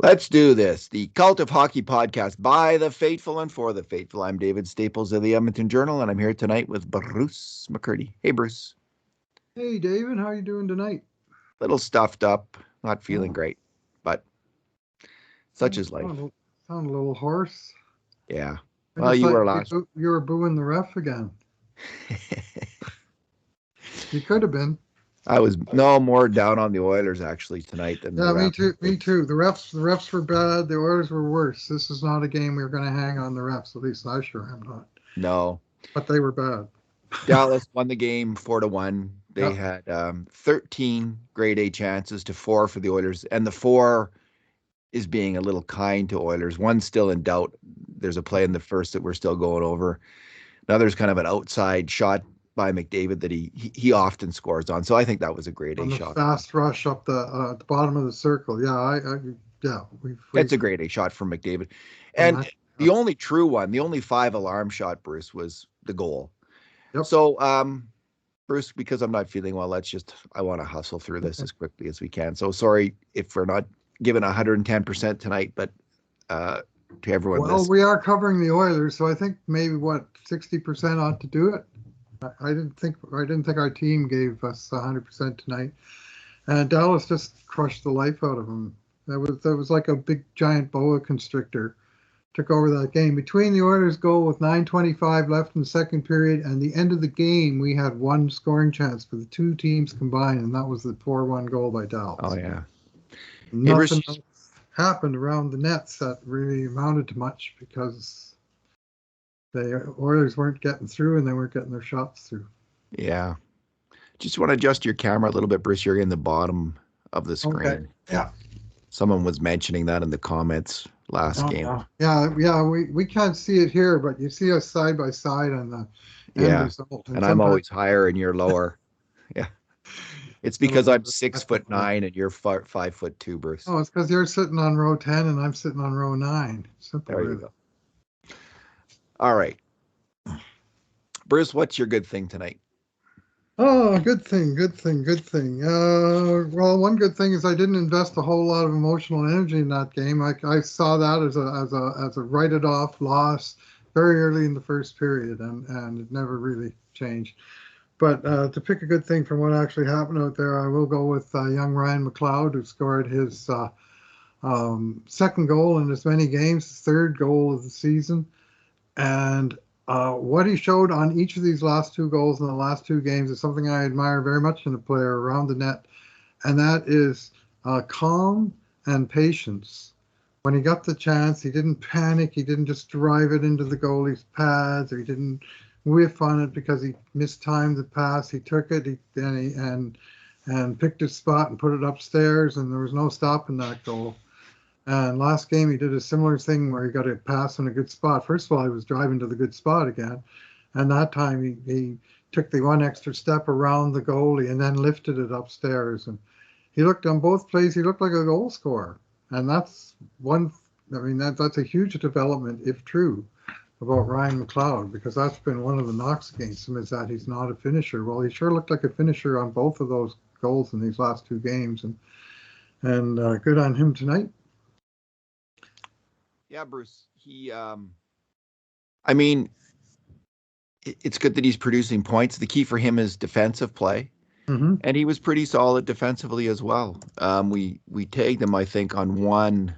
Let's do this. The Cult of Hockey podcast by the faithful and for the faithful. I'm David Staples of the Edmonton Journal, and I'm here tonight with Bruce McCurdy. Hey, Bruce. Hey, David, how are you doing tonight? Little stuffed up, not feeling Oh, great, but such is life. sound a little hoarse. Yeah. I Well, just you thought were last. you were booing the ref again. You could have been. I was no more down on the Oilers actually tonight than the Yeah, me ref. too. Me too. The refs were bad. The Oilers were worse. This is not a game we are going to hang on the refs. At least I sure am not. No. But they were bad. Dallas won the game 4-1. They Yeah. had 13 grade A chances to 4 for the Oilers, and the 4 is being a little kind to Oilers. One's still in doubt. There's a play in the first that we're still going over. Another's kind of an outside shot by McDavid that he often scores on. So I think that was a grade A On the shot. fast rush up the bottom of the circle. Yeah, yeah. It's a grade A shot from McDavid. From And that. the only true one, the only 5 alarm shot, Bruce, was the goal. Yep. So, Bruce, because I'm not feeling well, I want to hustle through this as quickly as we can. So sorry if we're not giving 110% tonight, but to everyone Well, we are covering the Oilers, so I think maybe 60% ought to do it. I didn't think our team gave us 100% tonight, and Dallas just crushed the life out of them. That was like a big giant boa constrictor took over that game. Between the Oilers' goal with 9:25 left in the second period and the end of the game, we had one scoring chance for the two teams combined, and that was the 4-1 goal by Dallas. Oh yeah. Nothing else happened around the nets that really amounted to much because the Oilers weren't getting through and they weren't getting their shots through. Yeah. Just want to adjust your camera a little bit, Bruce. You're in the bottom of the screen. Okay. Yeah. Someone was mentioning that in the comments last game. Yeah. We can't see it here, but you see us side by side on the end result. And I'm always higher and you're lower. Yeah. It's because I'm 6'9" and you're 5'2", Bruce. Oh, it's because you're sitting on row 10 and I'm sitting on row 9. Simple. There you go. All right. Bruce, what's your good thing tonight? Oh, good thing. Well, one good thing is I didn't invest a whole lot of emotional energy in that game. I saw that as a write it off loss very early in the first period, and it never really changed. But to pick a good thing from what actually happened out there, I will go with young Ryan Mcleod, who scored his second goal in as many games, his third goal of the season. And what he showed on each of these last two goals in the last two games is something I admire very much in a player around the net, and that is calm and patience. When he got the chance, he didn't panic. He didn't just drive it into the goalie's pads, or he didn't whiff on it because he mistimed the pass. He took it and picked his spot and put it upstairs, and there was no stopping that goal. And last game, he did a similar thing where he got a pass in a good spot. First of all, he was driving to the good spot again. And that time, he took the one extra step around the goalie and then lifted it upstairs. And he looked on both plays, he looked like a goal scorer. And that's that's a huge development, if true, about Ryan Mcleod, because that's been one of the knocks against him, is that he's not a finisher. Well, he sure looked like a finisher on both of those goals in these last two games. And good on him tonight. Yeah, Bruce. It's good that he's producing points. The key for him is defensive play. Mm-hmm. And he was pretty solid defensively as well. We tagged him, I think, on one.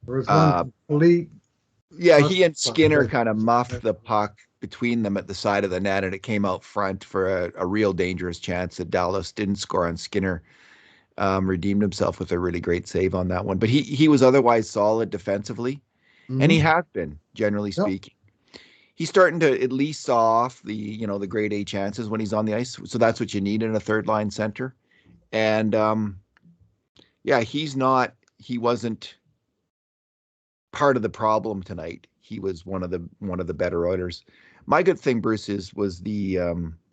There was one complete. Yeah, he and Skinner kind of muffed the puck between them at the side of the net, and it came out front for a real dangerous chance that Dallas didn't score on Skinner. Redeemed himself with a really great save on that one. But he was otherwise solid defensively, and he has been, generally speaking. He's starting to at least saw off the grade A chances when he's on the ice. So that's what you need in a third line center. And he wasn't part of the problem tonight. He was one of the better Oilers. My good thing, Bruce,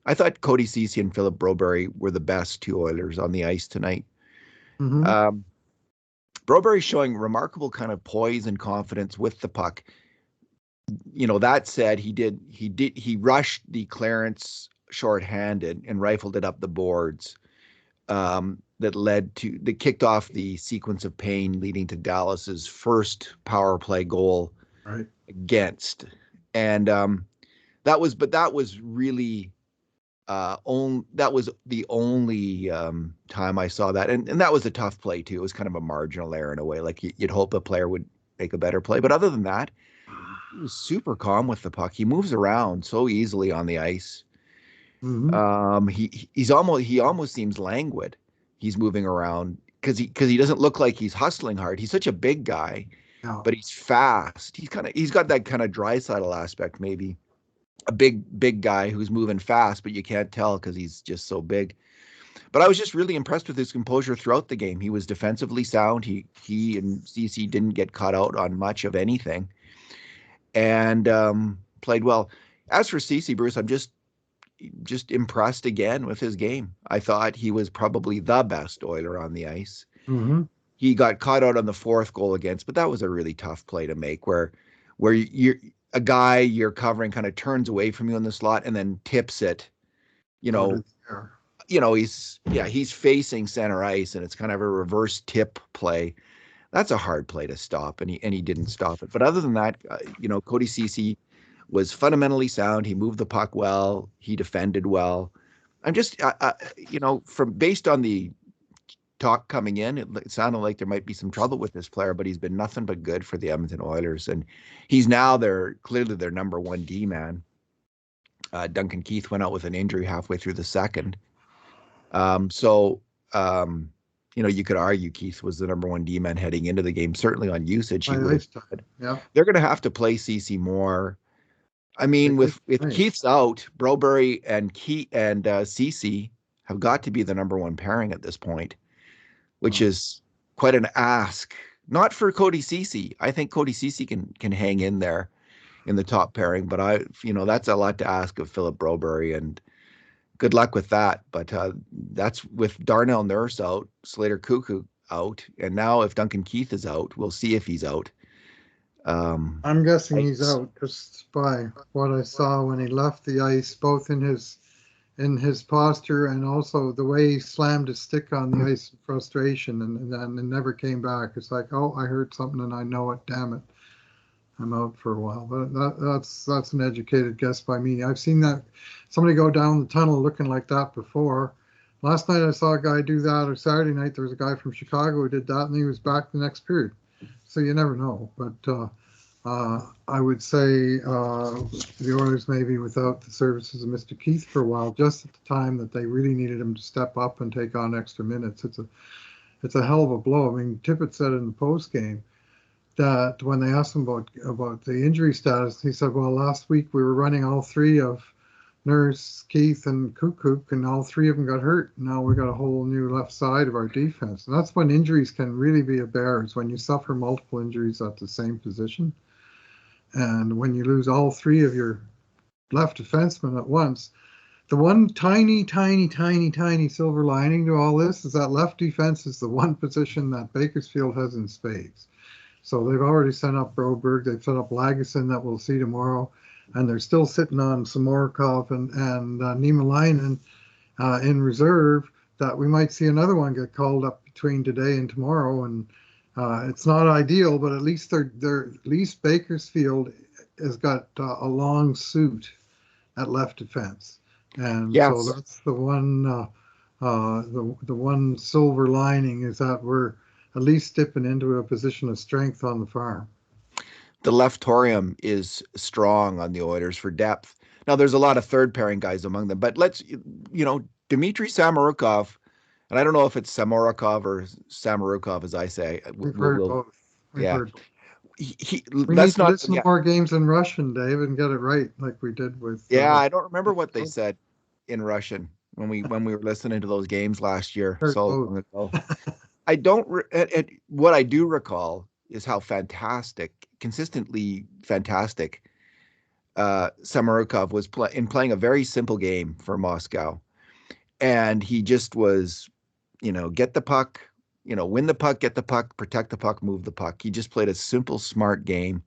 I thought Cody Ceci and Philip Broberry were the best two Oilers on the ice tonight. Mm-hmm. Broberry showing remarkable kind of poise and confidence with the puck. That said, he rushed the clearance shorthanded and rifled it up the boards. that kicked off the sequence of pain leading to Dallas's first power play goal Right. against. And that was really that was the only time I saw that. And that was a tough play too. It was kind of a marginal error in a way. Like you'd hope a player would make a better play. But other than that, he was super calm with the puck. He moves around so easily on the ice. Mm-hmm. He almost seems languid. He's moving around because he doesn't look like he's hustling hard. He's such a big guy, Yeah. but he's fast. He's got that kind of Draisaitl aspect, maybe a big guy who's moving fast, but you can't tell because he's just so big. But I was just really impressed with his composure throughout the game. He was defensively sound. He and CC didn't get caught out on much of anything, and played well. As for CC, Bruce, I'm just impressed again with his game. I thought he was probably the best Oiler on the ice. Mm-hmm. He got caught out on the fourth goal against, but that was a really tough play to make where you're a guy you're covering kind of turns away from you in the slot and then tips it. He's facing center ice and it's kind of a reverse tip play. That's a hard play to stop, and he didn't stop it. But other than that, Cody Ceci was fundamentally sound. He moved the puck well. He defended well. I'm just, from based on the talk coming in, it sounded like there might be some trouble with this player, but he's been nothing but good for the Edmonton Oilers, and he's now clearly their number one D man. Duncan Keith went out with an injury halfway through the second, you could argue Keith was the number one D man heading into the game. Certainly on usage, he was. Yeah, they're going to have to play CC more. I mean, with Keith's out, Broberry and Ceci have got to be the number one pairing at this point, which is quite an ask. Not for Cody Ceci. I think Cody Ceci can hang in there in the top pairing, but that's a lot to ask of Philip Broberry, and good luck with that. But that's with Darnell Nurse out, Slater Cuckoo out, and now if Duncan Keith is out, we'll see if he's out. I'm guessing he's out just by what I saw when he left the ice, both in his posture and also the way he slammed his stick on the ice in frustration and then never came back. It's like, oh, I heard something and I know it. Damn it, I'm out for a while. But that's an educated guess by me. I've seen that somebody go down the tunnel looking like that before. Last night I saw a guy do that, or Saturday night there was a guy from Chicago who did that, and he was back the next period. So you never know. But I would say the Oilers maybe without the services of Mr. Keith for a while, just at the time that they really needed him to step up and take on extra minutes. It's a hell of a blow. I mean, Tippett said in the post game that when they asked him about the injury status, he said, well, last week we were running all three of Nurse, Keith, and Kukuk, and all three of them got hurt. Now we got a whole new left side of our defense. And that's when injuries can really be a bear, is when you suffer multiple injuries at the same position. And when you lose all three of your left defensemen at once, the one tiny silver lining to all this is that left defense is the one position that Bakersfield has in spades. So they've already sent up Broberg, they've sent up Lagesson that we'll see tomorrow, and they're still sitting on Samarukov and Niemelainen in reserve, that we might see another one get called up between today and tomorrow. And it's not ideal, but at least Bakersfield has got a long suit at left defense, and yes. So that's the one the one silver lining, is that we're at least dipping into a position of strength on the farm. The leftorium is strong on the Oilers for depth. Now there's a lot of third pairing guys among them, but Dimitri Samarukov. And I don't know if it's Samarukov or Samarukov, as I say. We've heard both. We need to listen to more games in Russian, Dave, and get it right, like we did with. I don't remember what they said in Russian when we were listening to those games last year. So long ago. I don't. What I do recall is how consistently fantastic, Samarukov was playing a very simple game for Moscow, and he just was. Get the puck, win the puck, get the puck, protect the puck, move the puck. He just played a simple, smart game,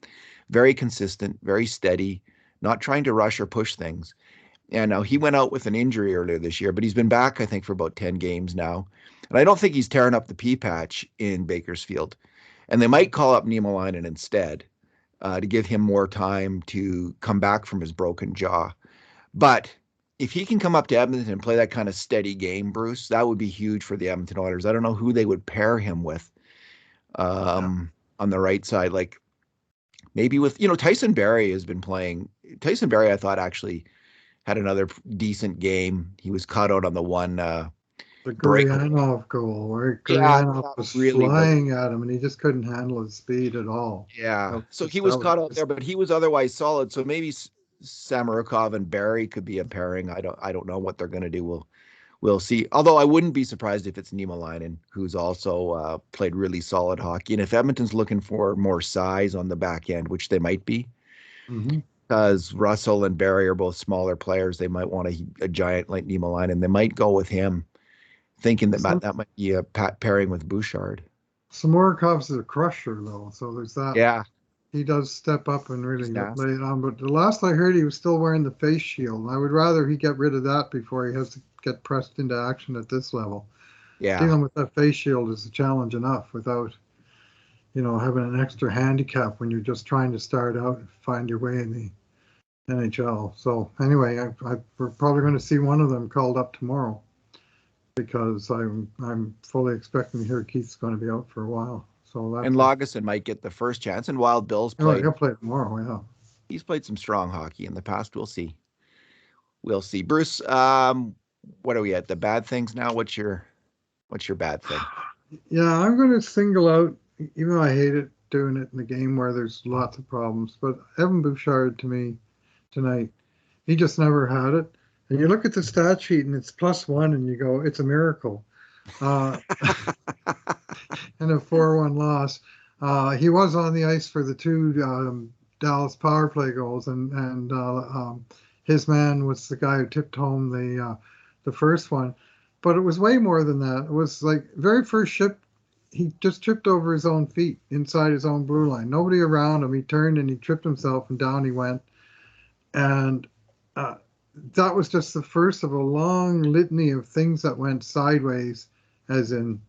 very consistent, very steady, not trying to rush or push things. Yeah, no, he went out with an injury earlier this year, but he's been back, I think, for about 10 games now. And I don't think he's tearing up the pea patch in Bakersfield. And they might call up Niemelainen instead to give him more time to come back from his broken jaw. But if he can come up to Edmonton and play that kind of steady game, Bruce, that would be huge for the Edmonton Oilers. I don't know who they would pair him with on the right side. Like maybe with, Tyson Barrie has been playing. Tyson Barrie, I thought, actually had another decent game. He was caught out on the one The break. Gurianov goal, where Yeah, Gurianov was really flying at him, and he just couldn't handle his speed at all. Yeah. So he was caught out there, but he was otherwise solid. So maybe Samarukov and Barrie could be a pairing. I don't know what they're going to do. We'll see. Although I wouldn't be surprised if it's Niemelainen, who's also played really solid hockey. And if Edmonton's looking for more size on the back end, which they might be, because Russell and Barrie are both smaller players, they might want a giant like Niemelainen. They might go with him, thinking that that might be a pairing with Bouchard. Samorikov's a crusher, though, so there's that. Yeah. He does step up and really lay it on. But the last I heard, he was still wearing the face shield. I would rather he get rid of that before he has to get pressed into action at this level. Yeah. Dealing with that face shield is a challenge enough without, having an extra handicap when you're just trying to start out and find your way in the NHL. So anyway, we're probably going to see one of them called up tomorrow, because I'm fully expecting to hear Keith's going to be out for a while. So and Lagesson might get the first chance. And Wild Bill's played. He'll play tomorrow. Yeah, he's played some strong hockey in the past. We'll see. Bruce, what are we at? The bad things now? What's your bad thing? Yeah, I'm going to single out, even though I hate it doing it in the game where there's lots of problems. But Evan Bouchard, to me tonight, he just never had it. And you look at the stat sheet and it's +1, and you go, it's a miracle. And a 4-1 loss. He was on the ice for the two Dallas power play goals, and his man was the guy who tipped home the first one. But it was way more than that. It was like very first ship, he just tripped over his own feet inside his own blue line. Nobody around him. He turned and he tripped himself, and down he went. And that was just the first of a long litany of things that went sideways, as in,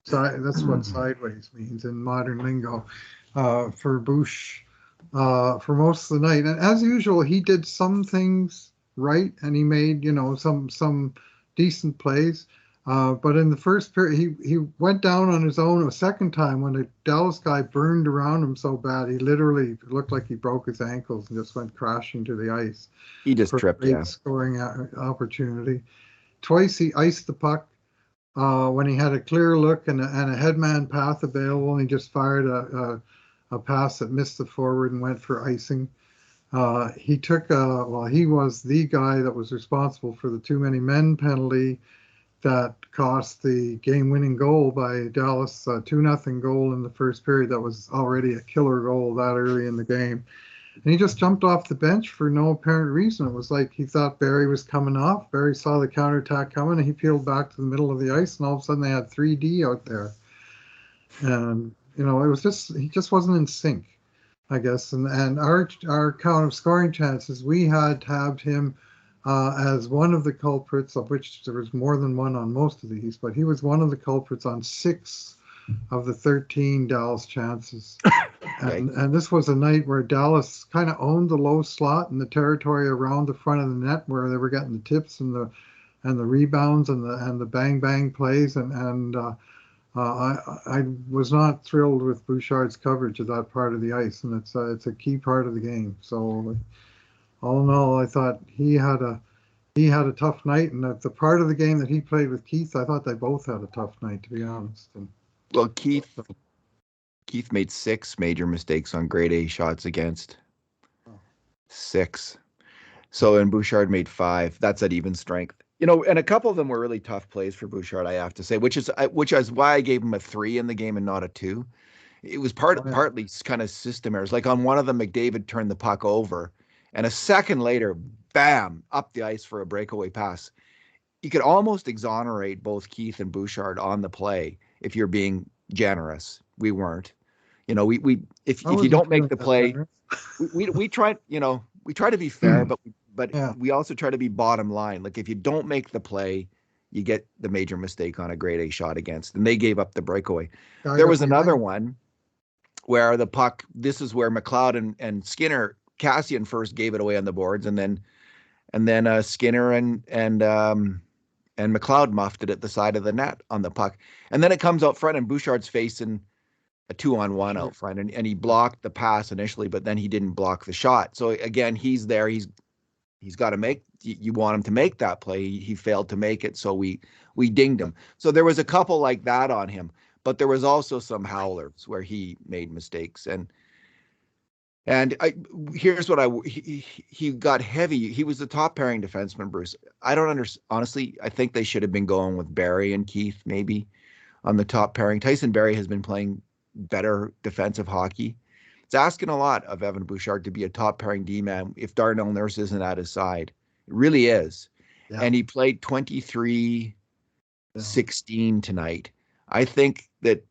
that's what sideways means in modern lingo, for Bush for most of the night. And as usual, he did some things right, and he made, some decent plays. But in the first period, he went down on his own a second time when the Dallas guy burned around him so bad, he literally looked like he broke his ankles and just went crashing to the ice. He just tripped, yeah. Scoring opportunity. Twice he iced the puck when he had a clear look and a headman path available, and he just fired a pass that missed the forward and went for icing. He was the guy that was responsible for the too many men penalty that cost the game-winning goal by Dallas, 2-0 goal in the first period. That was already a killer goal that early in the game. And he just jumped off the bench for no apparent reason. It was like he thought Barrie was coming off. Barrie saw the counterattack coming, and he peeled back to the middle of the ice, and all of a sudden they had 3D out there. And, it was just, he just wasn't in sync, I guess. And our count of scoring chances, we had tabbed him as one of the culprits, of which there was more than one on most of these, but he was one of the culprits on 6 of the 13 Dallas chances. And this was a night where Dallas kind of owned the low slot and the territory around the front of the net, where they were getting the tips and the rebounds and the bang bang plays. I was not thrilled with Bouchard's coverage of that part of the ice, and it's a key part of the game. So all in all, I thought he had a tough night, and the part of the game that he played with Keith, I thought they both had a tough night, to be honest. Well, Keith made 6 major mistakes on grade A shots against. 6. So, and Bouchard made 5. That's at even strength. And a couple of them were really tough plays for Bouchard, I have to say, which is why I gave him a 3 in the game and not a 2. It was partly kind of system errors. Like on one of them, McDavid turned the puck over, and a second later, bam, up the ice for a breakaway pass. You could almost exonerate both Keith and Bouchard on the play if you're being generous. We weren't. If you don't make the play, we try. We try to be fair, but but Yeah. we also try to be bottom line. Like if you don't make the play, you get the major mistake on a grade A shot against, and they gave up the breakaway. There was another one where the puck, this is where McLeod and Skinner, Cassian first gave it away on the boards, and then Skinner and McLeod muffed it at the side of the net on the puck. And then it comes out front, and Bouchard's facing a 2-on-1 out front, and he blocked the pass initially, but then he didn't block the shot. So again, he's there. He's got to make. You want him to make that play. He failed to make it, so we dinged him. So there was a couple like that on him, but there was also some howlers where he made mistakes. Here's what he got heavy. He was the top pairing defenseman, Bruce. I don't understand. Honestly, I think they should have been going with Barry and Keith maybe on the top pairing. Tyson Barrie has been playing better defensive hockey. It's asking a lot of Evan Bouchard to be a top pairing D-man if Darnell Nurse isn't at his side. It really is. Yeah. And he played 23-16 tonight. I think that,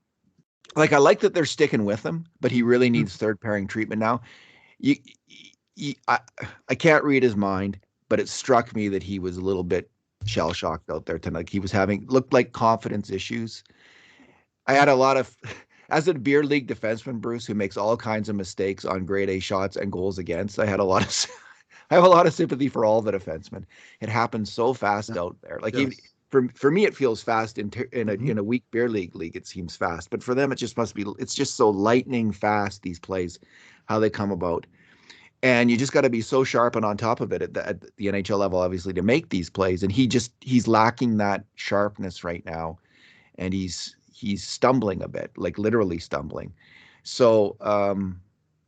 like, I like that they're sticking with him, but he really needs third pairing treatment now. I can't read his mind, but it struck me that he was a little bit shell shocked out there tonight. He was looked like confidence issues. I had a lot of, as a beer league defenseman, Bruce, who makes all kinds of mistakes on grade A shots and goals against, I have a lot of sympathy for all the defensemen. It happens so fast out there. Like even, for me, it feels fast in a weak beer league. It seems fast, but for them, it just must be. It's just so lightning fast, these plays, how they come about, and you just got to be so sharp and on top of it at the NHL level, obviously, to make these plays. And he's lacking that sharpness right now, and he's stumbling a bit, like literally stumbling. So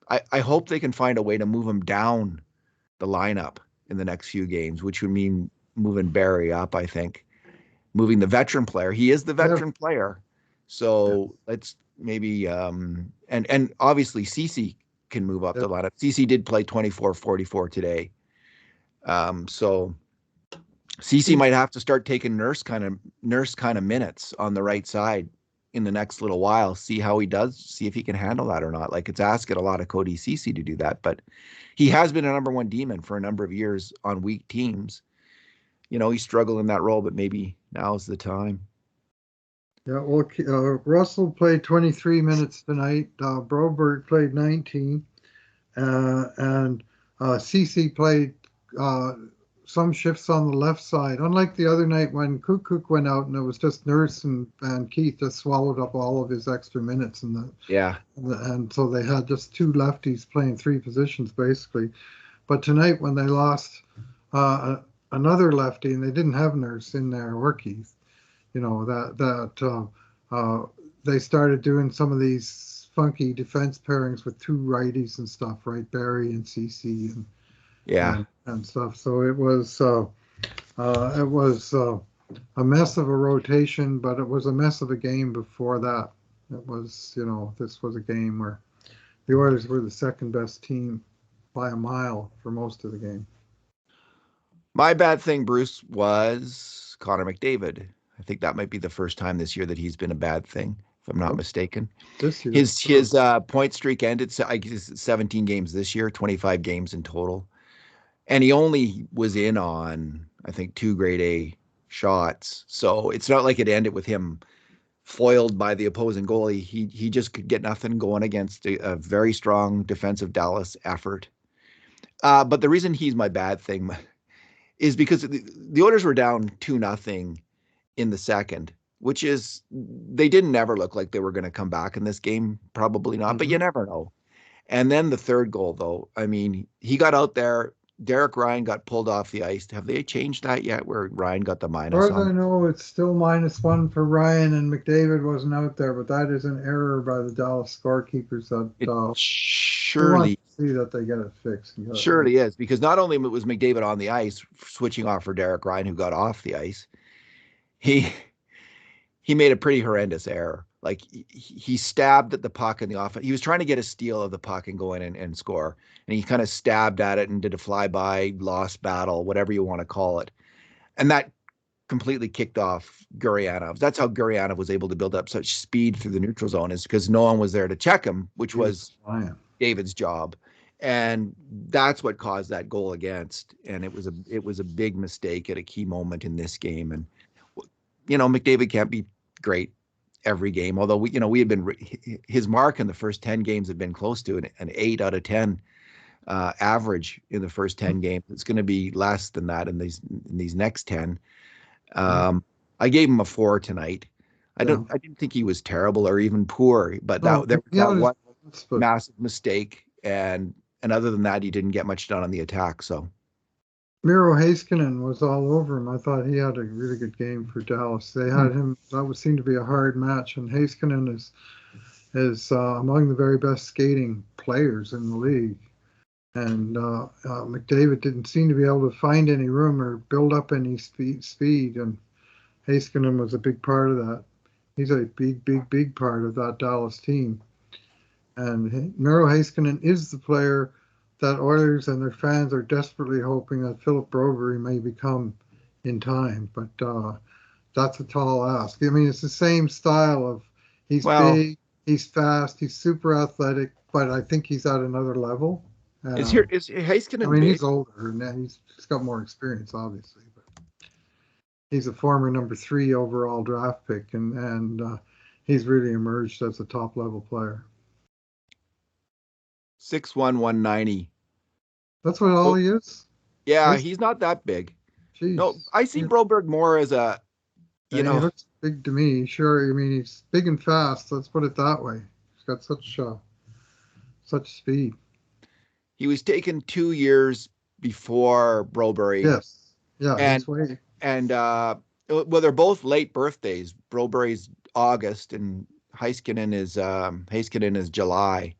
I hope they can find a way to move him down the lineup in the next few games, which would mean moving Barrie up, I think. Moving the veteran player. He is the veteran player. So let's maybe and obviously Ceci can move up the lineup. Ceci did play 24-44 today. So Ceci might have to start taking nurse kind of minutes on the right side in the next little while. See how he does, see if he can handle that or not. Like, it's asking a lot of Cody Ceci to do that, but he has been a number one D-man for a number of years on weak teams. You know, he struggled in that role, but maybe now's the time. Yeah, well, Russell played 23 minutes tonight. Broberg played 19. And Ceci played some shifts on the left side. Unlike the other night when Kukuk went out and it was just Nurse and Keith just swallowed up all of his extra minutes. And so they had just two lefties playing three positions, basically. But tonight when they lost another lefty, and they didn't have Nurse in there or Keith, you know, they started doing some of these funky defense pairings with two righties and stuff, right? Barrie and Ceci and stuff. So it was a mess of a rotation, but it was a mess of a game before that. It was, you know, this was a game where the Oilers were the second best team by a mile for most of the game. My bad thing, Bruce, was Conor McDavid. I think that might be the first time this year that he's been a bad thing, if I'm not mistaken. This year. His point streak ended, I guess, 17 games this year, 25 games in total. And he only was in on, I think, 2 grade A shots. So it's not like it ended with him foiled by the opposing goalie. He just could get nothing going against a very strong defensive Dallas effort. But the reason he's my bad thing is because the Oilers were down 2-0 in the second, which is, they didn't ever look like they were going to come back in this game. Probably not, but you never know. And then the third goal, though, I mean, he got out there. Derek Ryan got pulled off the ice. Have they changed that yet, where Ryan got the minus? As far as I know, it's still -1 for Ryan, and McDavid wasn't out there, but that is an error by the Dallas scorekeepers that surely see that they get it fixed. Surely is, because not only was McDavid on the ice switching off for Derek Ryan, who got off the ice, he made a pretty horrendous error. Like, he stabbed at the puck in the offense. He was trying to get a steal of the puck and go in and score. And he kind of stabbed at it and did a flyby, lost battle, whatever you want to call it. And that completely kicked off Gurianov. That's how Gurianov was able to build up such speed through the neutral zone, is because no one was there to check him, which was David's job. And that's what caused that goal against. And it was a big mistake at a key moment in this game. And McDavid can't be great every game. Although we had been his mark in the first 10 games had been close to an 8 out of 10 average in the first 10 games. It's going to be less than that in these next 10. I gave him a 4 tonight. I didn't think he was terrible or even poor, but there was that one massive mistake, and other than that, he didn't get much done on the attack. So Miro Heiskanen was all over him. I thought he had a really good game for Dallas. They had him. That would seem to be a hard match, and Heiskanen is among the very best skating players in the league. And McDavid didn't seem to be able to find any room or build up any speed, and Heiskanen was a big part of that. He's a big part of that Dallas team. And Miro Heiskanen is the player that Oilers and their fans are desperately hoping that Philip Broberg may become in time. But that's a tall ask. I mean, it's the same style of he's big, he's fast, he's super athletic, but I think he's at another level. Is Heiskanen? I mean, he's older and he's got more experience, obviously. But he's a former number 3 overall draft pick, and he's really emerged as a top-level player. 6'1", 190. That's what all he is? Yeah, he's not that big. Jeez. No, I see Broberg more as a, He looks big to me. Sure, I mean, he's big and fast. Let's put it that way. He's got such speed. He was taken 2 years before Broberg. Yes. Yeah, and they're both late birthdays. Broberg's August and Heiskanen is July.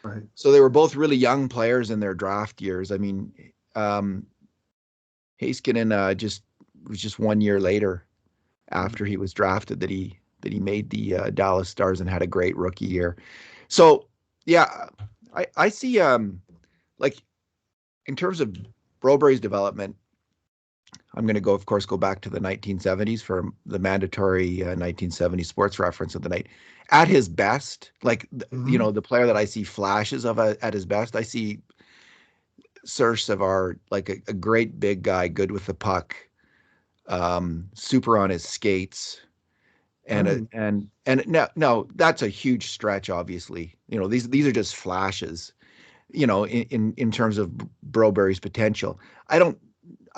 Right. So they were both really young players in their draft years. I mean, Heiskanen was just 1 year later after he was drafted that he made the Dallas Stars and had a great rookie year. So yeah, I see like in terms of Broberg's development, I'm going to go back to the 1970s for the mandatory 1970 sports reference of the night. At his best, like, the player that I see flashes of at his best, I see Serge Savard, like a great big guy, good with the puck, super on his skates. And no, that's a huge stretch, obviously. These are just flashes, in terms of Broberg's potential. I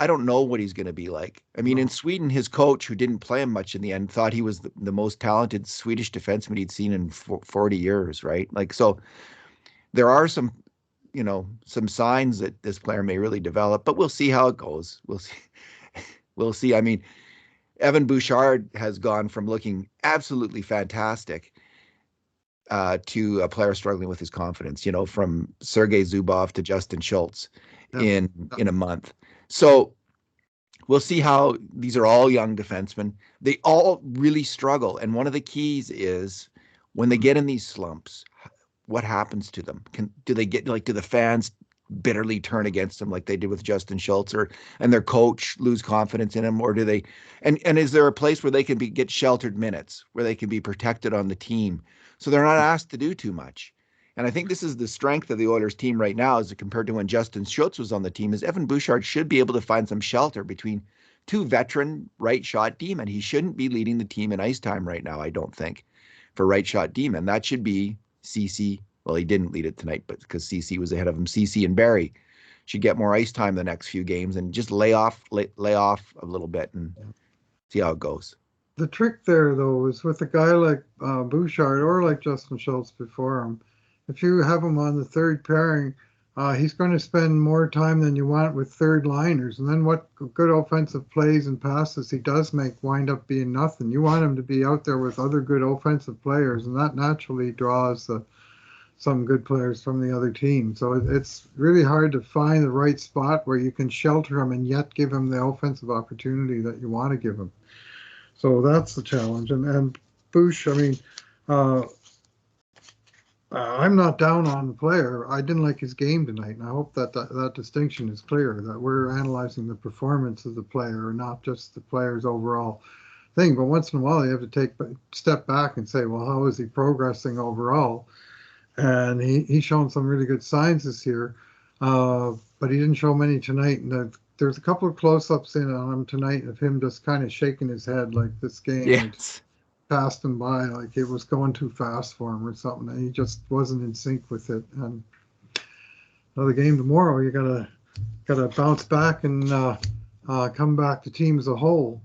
don't know what he's going to be like. I mean, in Sweden, his coach, who didn't play him much in the end, thought he was the most talented Swedish defenseman he'd seen in 40 years, right? Like, so there are some signs that this player may really develop, but we'll see how it goes. We'll see. I mean, Evan Bouchard has gone from looking absolutely fantastic to a player struggling with his confidence, from Sergei Zubov to Justin Schultz in a month. So we'll see how these are all young defensemen. They all really struggle. And one of the keys is when they get in these slumps, what happens to them? Do the fans bitterly turn against them like they did with Justin Schultz, and their coach lose confidence in him? Or do they, and is there a place where they can get sheltered minutes, where they can be protected on the team so they're not asked to do too much? And I think this is the strength of the Oilers team right now, as compared to when Justin Schultz was on the team, is Evan Bouchard should be able to find some shelter between two veteran right shot D-men. He shouldn't be leading the team in ice time right now, I don't think, for right shot D-men. That should be CC. Well, he didn't lead it tonight, but because CC was ahead of him, CC and Barry should get more ice time the next few games and just lay off a little bit and see how it goes. The trick there, though, is with a guy like Bouchard or like Justin Schultz before him, if you have him on the third pairing, he's going to spend more time than you want with third liners. And then what good offensive plays and passes he does make wind up being nothing. You want him to be out there with other good offensive players, and that naturally draws some good players from the other team. So it's really hard to find the right spot where you can shelter him and yet give him the offensive opportunity that you want to give him. So that's the challenge. And Bush, I mean, I'm not down on the player. I didn't like his game tonight, and I hope that distinction is clear, that we're analyzing the performance of the player and not just the player's overall thing. But once in a while, you have to step back and say, well, how is he progressing overall? and he's shown some really good signs this year, but he didn't show many tonight. And there's a couple of close-ups in on him tonight of him just kind of shaking his head like this game had Yes. passed him by, like it was going too fast for him or something, and he just wasn't in sync with it. And the game tomorrow, you gotta bounce back and come back. The team as a whole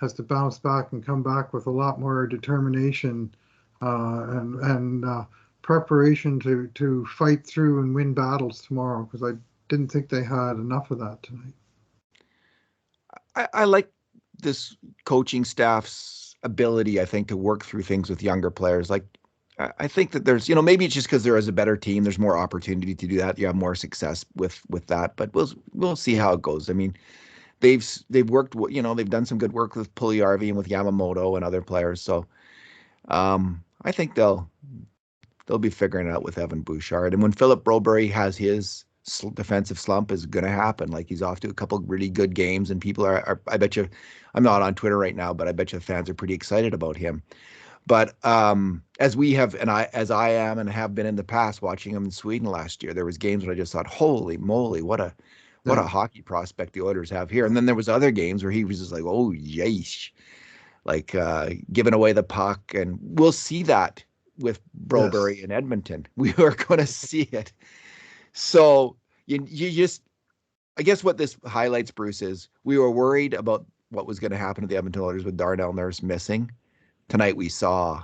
has to bounce back and come back with a lot more determination and preparation to fight through and win battles tomorrow, because I didn't think they had enough of that tonight. I like this coaching staff's ability, I think, to work through things with younger players. Like, I think that there's, maybe it's just because there is a better team. There's more opportunity to do that. You have more success with that, but we'll see how it goes. I mean, they've worked, they've done some good work with Puljujarvi and with Yamamoto and other players. So, I think they'll be figuring it out with Evan Bouchard. And when Philip Broberry has his defensive slump, is going to happen. Like, he's off to a couple really good games, and people are, I bet you, I'm not on Twitter right now, but I bet you fans are pretty excited about him. But as we have, as I am and have been in the past, watching him in Sweden last year, there was games when I just thought, holy moly, what a hockey prospect the Oilers have here. And then there was other games where he was just like, oh, yeesh, like giving away the puck. And we'll see that with Broberry in Edmonton. We are going to see it. So you just, I guess what this highlights, Bruce, is we were worried about what was going to happen to the Edmonton Oilers with Darnell Nurse missing. Tonight we saw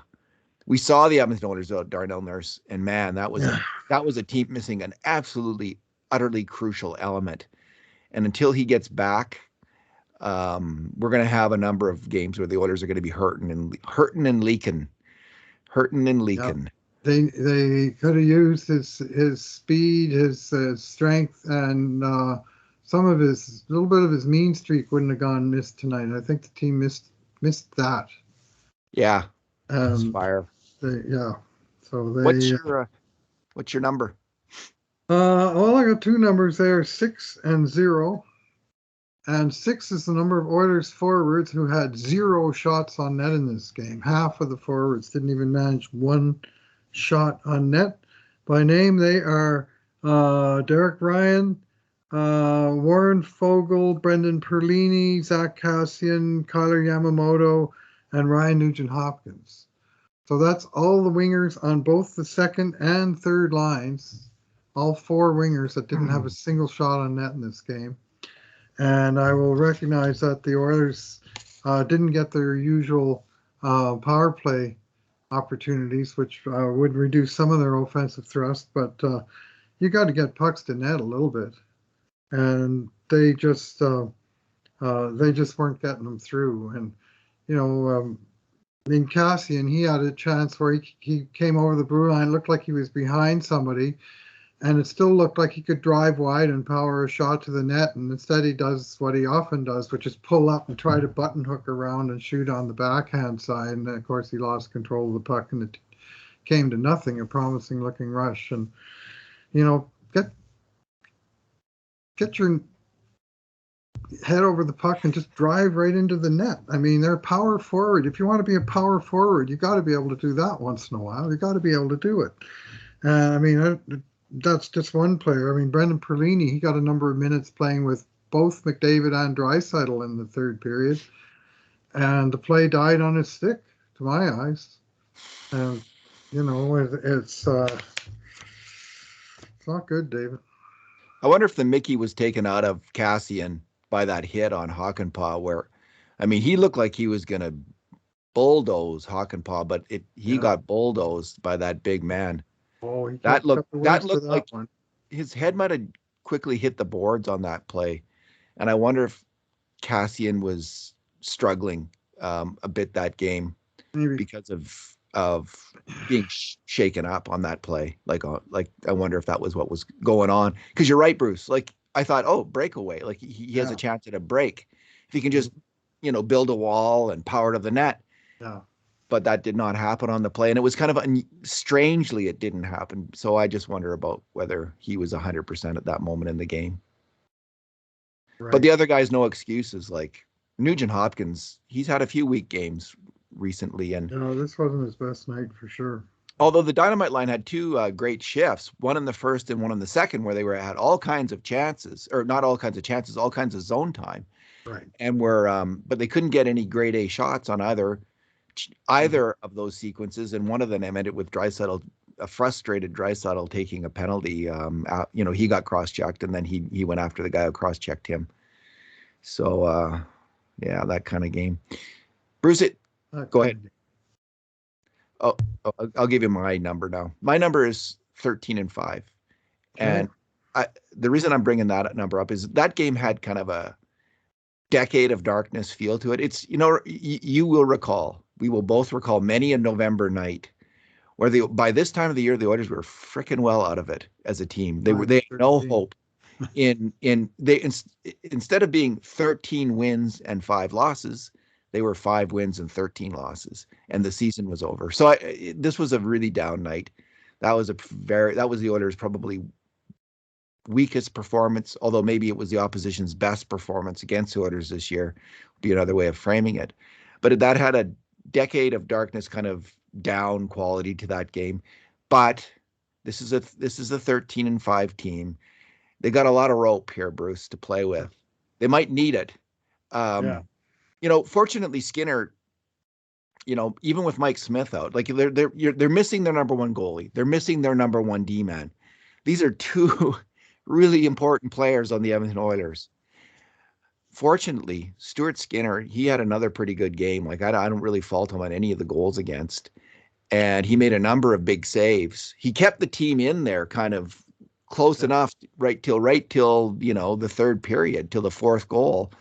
the Edmonton Oilers without Darnell Nurse, and man, that was a team missing an absolutely, utterly crucial element. And until he gets back, we're going to have a number of games where the Oilers are going to be hurting and leaking. Yep. They could have used his speed, his strength, and some of his little bit of his mean streak wouldn't have gone missed tonight. I think the team missed that. Yeah, fire. So What's your number? Well, I got two numbers there, 6 and 0. And 6 is the number of Oilers forwards who had 0 shots on net in this game. Half of the forwards didn't even manage 1 shot on net. By name, they are Derek Ryan, Warren Fogle, Brendan Perlini, Zach Kassian, Kyler Yamamoto, and Ryan Nugent-Hopkins. So that's all the wingers on both the second and third lines, all 4 wingers that didn't have a single shot on net in this game. And I will recognize that the Oilers didn't get their usual power play opportunities, which would reduce some of their offensive thrust. But you got to get pucks to net a little bit, and they just weren't getting them through. And Kassian, he had a chance where he came over the blue line, looked like he was behind somebody, and it still looked like he could drive wide and power a shot to the net. And instead he does what he often does, which is pull up and try to button hook around and shoot on the backhand side. And of course he lost control of the puck, and it came to nothing, a promising looking rush. And, get your head over the puck and just drive right into the net. I mean, they're power forward. If you want to be a power forward, you got to be able to do that once in a while. You got to be able to do it. That's just one player. I mean, Brendan Perlini, he got a number of minutes playing with both McDavid and Draisaitl in the third period, and the play died on his stick, to my eyes. And it's not good, David. I wonder if the Mickey was taken out of Kassian by that hit on Hakanpää, where, I mean, he looked like he was going to bulldoze Hakanpää, but he got bulldozed by that big man. Oh, that looked like his head might have quickly hit the boards on that play. And I wonder if Kassian was struggling a bit that game, maybe because of being shaken up on that play. Like I wonder if that was what was going on. Because you're right, Bruce. Like, I thought, oh, breakaway. Like he has a chance at a break if he can just build a wall and power to the net. Yeah. But that did not happen on the play, and it was kind of strangely it didn't happen. So I just wonder about whether he was 100% at that moment in the game. Right. But the other guys, no excuses. Like Nugent-Hopkins, he's had a few weak games recently, and this wasn't his best night for sure. Although the Dynamite line had two great shifts, one in the first and one in the second, where they had all kinds of chances, or not all kinds of chances, all kinds of zone time, Right. and but they couldn't get any grade A shots on either of those sequences, and one of them ended with Draisaitl, a frustrated Draisaitl taking a penalty. He got cross-checked, and then he went after the guy who cross-checked him. So, yeah, that kind of game. Bruce, go ahead. Oh, I'll give you my number now. My number is 13-5. And the reason I'm bringing that number up is that game had kind of a decade of darkness feel to it. It's, you will recall, we will both recall many a November night where by this time of the year, the Oilers were freaking well out of it as a team. They had no hope instead of being 13 wins and 5 losses, they were 5 wins and 13 losses, and the season was over. So this was a really down night. That was the Oilers' probably weakest performance, although maybe it was the opposition's best performance against the Oilers this year, would be another way of framing it. But that had a decade of darkness kind of down quality to that game. But this is a 13-5 team. They got a lot of rope here, Bruce, to play with. They might need it. Fortunately, Skinner, even with Mike Smith out, like they're missing their number one goalie. They're missing their number one D-man. These are two really important players on the Edmonton Oilers. Fortunately, Stuart Skinner, he had another pretty good game. Like I don't really fault him on any of the goals against, and he made a number of big saves. He kept the team in there, kind of close enough, right till the third period, till the fourth goal,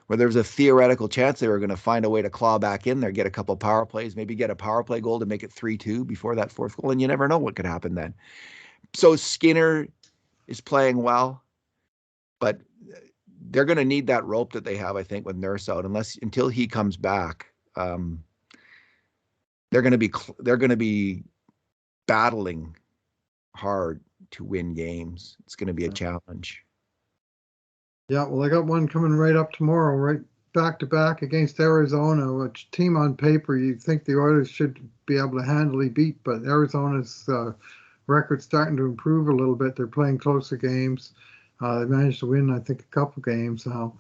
where there was a theoretical chance they were going to find a way to claw back in there, get a couple power plays, maybe get a power play goal to make it 3-2 before that fourth goal, and you never know what could happen then. So Skinner is playing well, but they're going to need that rope that they have, I think, with Nurse out, until he comes back. They're going to be battling hard to win games. It's going to be a challenge. Yeah, well, I got one coming right up tomorrow, right back to back against Arizona, which team on paper you think the Oilers should be able to handily beat, but Arizona's record's starting to improve a little bit. They're playing closer games. They managed to win, I think, a couple games now.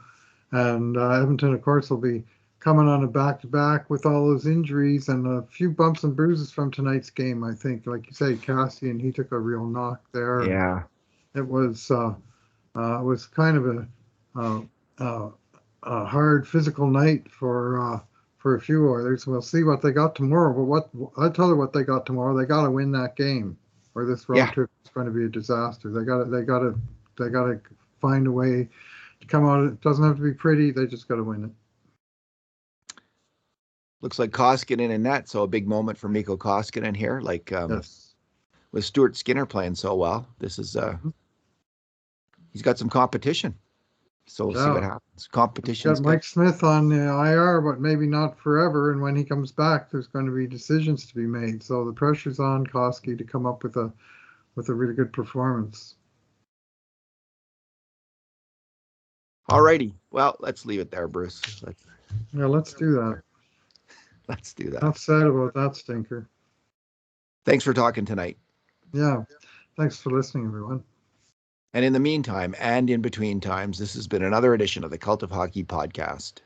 And Edmonton, of course, will be coming on a back-to-back with all those injuries and a few bumps and bruises from tonight's game, I think. Like you say, Cassian, he took a real knock there. Yeah. It was kind of a hard physical night for a few Oilers. We'll see what they got tomorrow. But I'll tell you what they got tomorrow. They got to win that game, or this road trip is going to be a disaster. They got to find a way to come out. It doesn't have to be pretty. They just got to win it. Looks like Koskinen in net, so a big moment for Mikko Koskinen here. Like Yes. With Stuart Skinner playing so well, this is he's got some competition. So we'll see what happens. Competition. Got Mike Smith on the IR, but maybe not forever. And when he comes back, there's going to be decisions to be made. So the pressure's on Koski to come up with a really good performance. All righty. Well, let's leave it there, Bruce. Let's do that. Let's do that. Enough said about that stinker. Thanks for talking tonight. Yeah. Thanks for listening, everyone. And in the meantime, and in between times, this has been another edition of the Cult of Hockey podcast.